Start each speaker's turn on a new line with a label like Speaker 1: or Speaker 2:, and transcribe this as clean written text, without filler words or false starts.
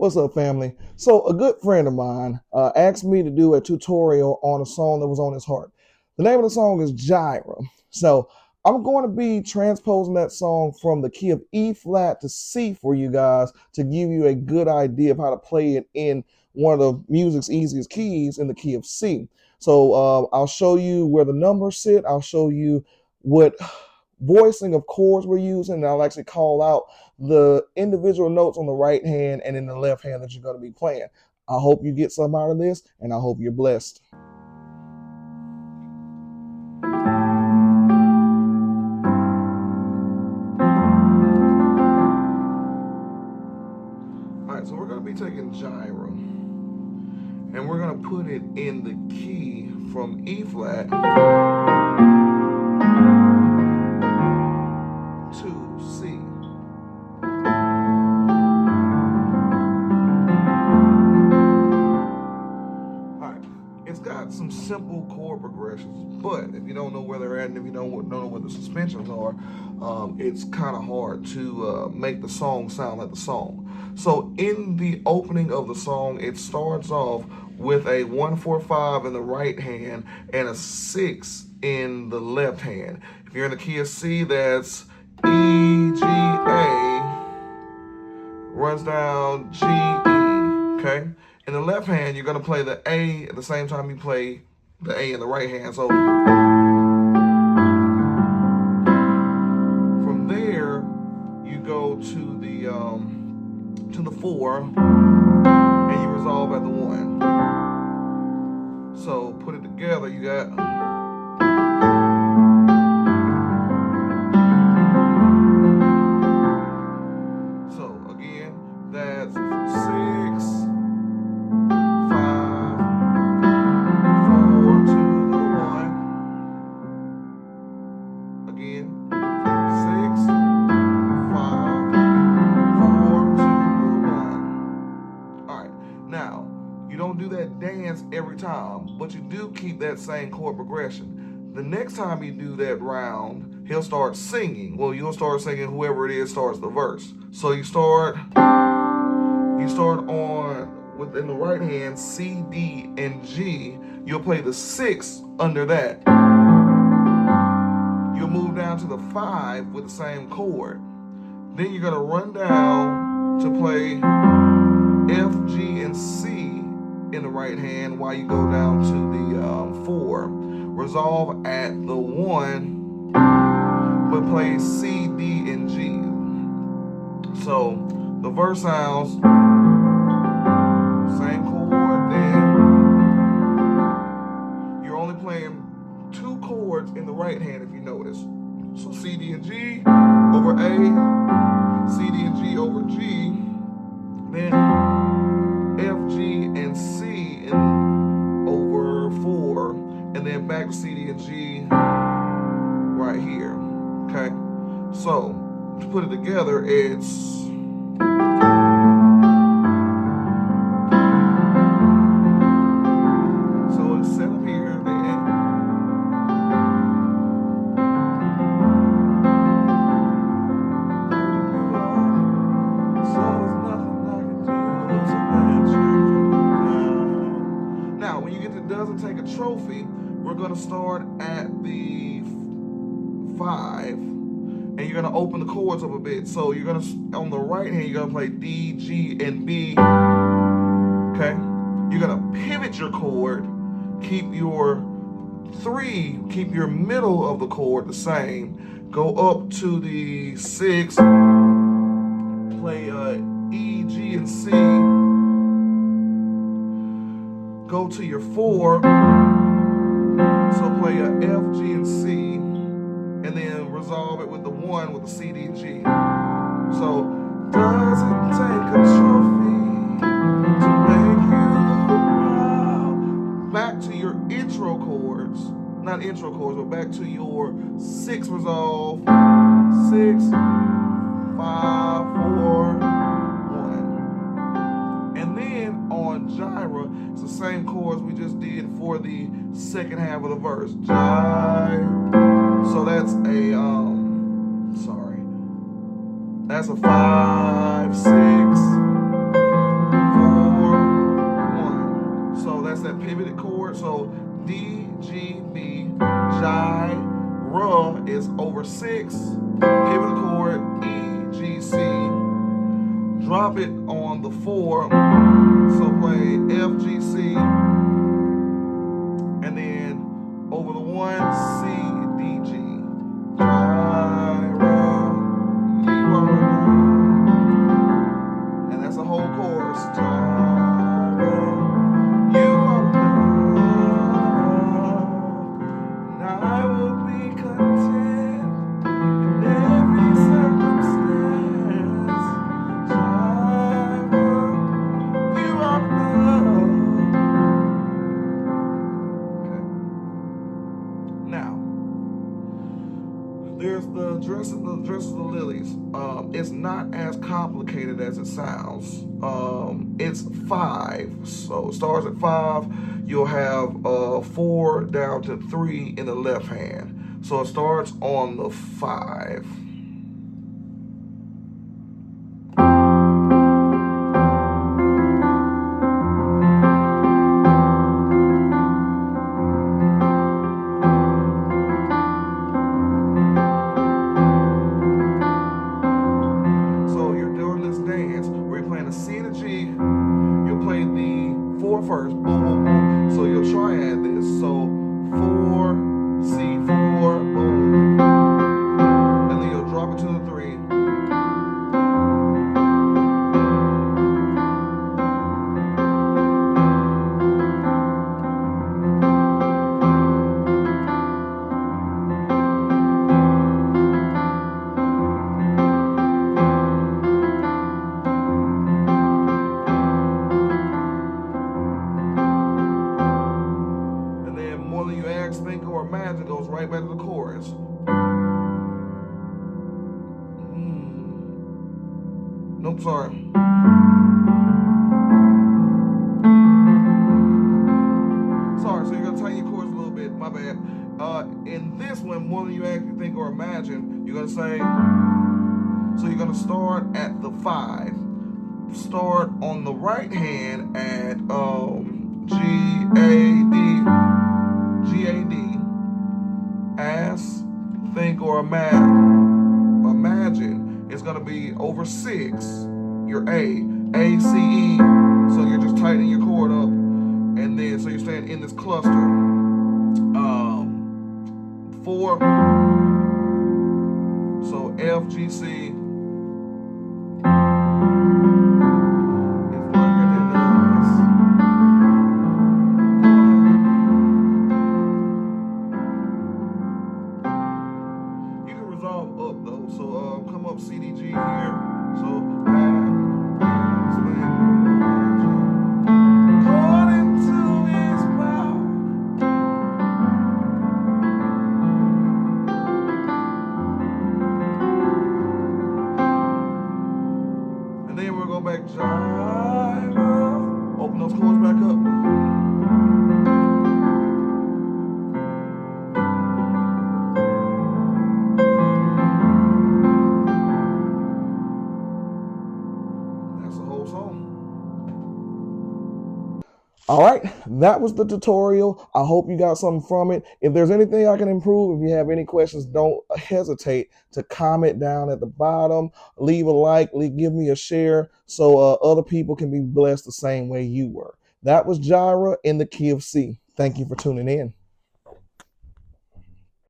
Speaker 1: What's up, family? So a good friend of mine asked me to do a tutorial on a song that was on his heart. The name of the song is Jireh. So I'm going to be transposing that song from the key of E flat to C for you guys to give you a good idea of how to play it in one of the music's easiest keys in the key of C. So I'll show you where the numbers sit. I'll show you what voicing of chords we're using, and I'll actually call out the individual notes on the right hand and in the left hand that you're going to be playing. I hope you get some out of this, and I hope you're blessed. All right, so we're going to be taking Jireh, and we're going to put it in the key from E flat to C. It's got some simple chord progressions, but if you don't know where they're at and if you don't know what the suspensions are, it's kind of hard to make the song sound like the song. So in the opening of the song, it starts off with a 1-4-5 in the right hand and a 6 in the left hand. If you're in the key of C, that's E, G, A, runs down G, E, okay? In the left hand, you're going to play the A at the same time you play the A in the right hand. So from there, you go to the 4, and you resolve at the 1. So put it together, you got. So again, that's 6, 5, 4 to the 1. Again, 6, 5, 4 to the 1. All right, now you don't do that dance every time, but you do keep that same chord progression. The next time you do that round, he'll start singing. Well, you'll start singing, whoever it is starts the verse. So you start on within the right hand, C, D, and G. You'll play the 6 under that. You'll move down to the 5 with the same chord. Then you're gonna run down to play F, G, and C in the right hand while you go down to the 4. Resolve at the 1, but play C, D, and G. So the verse sounds same chord, then you're only playing 2 chords in the right hand if you notice. So C, D, and G over A, C, D, and G over G, then F, G, and C over 4, and then back to C, D, and G right here. Okay? So to put it together, it's set up here, then so there's nothing I can do to let you down. Now, when you get to doesn't take a trophy, we're going to start at the 5, and you're going to open the chords up a bit. So you're going to, on the right hand, you're going to play D, G, and B. Okay? You're going to pivot your chord. Keep your 3, keep your middle of the chord the same. Go up to the 6, play E, G, and C. Go to your 4, so play a F, G, and C, and then resolve it with the 1 with the C, D, and G. So, doesn't take a trophy to make you proud. Back to your intro chords, not intro chords, but back to your 6 resolve, 6, 5, 4, 1. And then on Jireh, it's the same chords we just did for the second half of the verse. Jireh. So that's a that's a 5, 6, that's that pivoted chord. So D, G, B, Jireh is over 6. Pivoted chord, E, G, C. Drop it on the 4. So play F, G, C. And then over the 1, C, D, G. Jireh, you are. And that's a whole chorus. Jireh, you are enough. And I will be content in every circumstance. Jireh, you are enough. Okay. Now, there's the dress of the lilies. It's not as complicated as it sounds. It's 5, so it starts at 5. You'll have 4 down to 3 in the left hand. So it starts on the 5. C to G, you'll play the 4 first, boom, boom, boom. So you'll triad this. So 4, C4, boom. And then you'll drop it to the 3. Think or imagine goes right back to the chorus. Nope, sorry. Sorry, so you're gonna tighten your chords a little bit. My bad. In this one, more than you actually think or imagine, you're gonna say. So you're gonna start at the 5. Start on the right hand at G A D. Ask, think, or imagine. It's going to be over 6. Your A, C, E. So you're just tightening your chord up. And then, so you're staying in this cluster. 4. So F, G, C. Come up C, D, G here. So according to his power. And then we'll go back Jireh. Open those chords back up. All right, that was the tutorial. I hope you got something from it. If there's anything I can improve, if you have any questions, don't hesitate to comment down at the bottom. Leave a like, give me a share so other people can be blessed the same way you were. That was Jireh in the key of C. Thank you for tuning in.